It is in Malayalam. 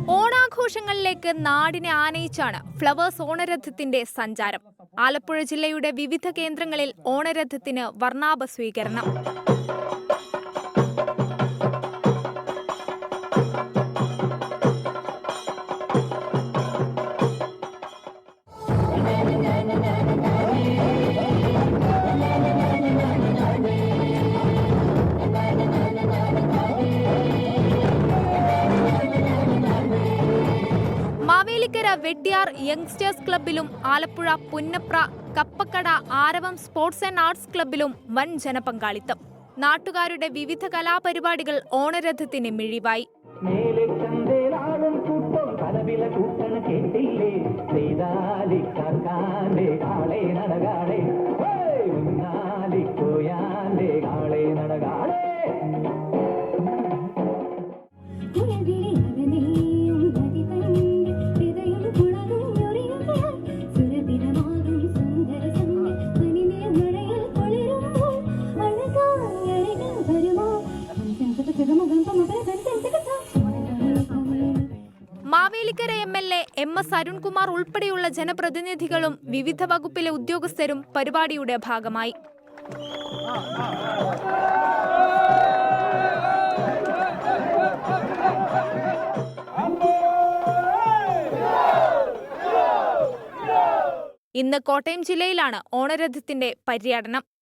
ഓണാഘോഷങ്ങളിലേക്ക് നാടിനെ ആനയിച്ചാണ് ഫ്ലവേഴ്സ് ഓണരഥത്തിന്റെ സഞ്ചാരം. ആലപ്പുഴ ജില്ലയുടെ വിവിധ കേന്ദ്രങ്ങളിൽ ഓണരഥത്തിന് വർണ്ണാഭ സ്വീകരണം. മാവേലിക്കര വെഡ്യാർ യങ്സ്റ്റേഴ്സ് ക്ലബ്ബിലും ആലപ്പുഴ പുന്നപ്ര കപ്പക്കട ആരവം സ്പോർട്സ് ആൻഡ് ആർട്സ് ക്ലബ്ബിലും വൻ ജനപങ്കാളിത്തം. നാട്ടുകാരുടെ വിവിധ കലാപരിപാടികൾ ഓണരഥത്തിന് മിഴിവായി. മാവേലിക്കര MLA MS അരുൺകുമാർ ഉൾപ്പെടെയുള്ള ജനപ്രതിനിധികളും വിവിധ വകുപ്പിലെ ഉദ്യോഗസ്ഥരും പരിപാടിയുടെ ഭാഗമായി. ഇന്ന് കോട്ടയം ജില്ലയിലാണ് ഓണരഥത്തിന്റെ പര്യടനം.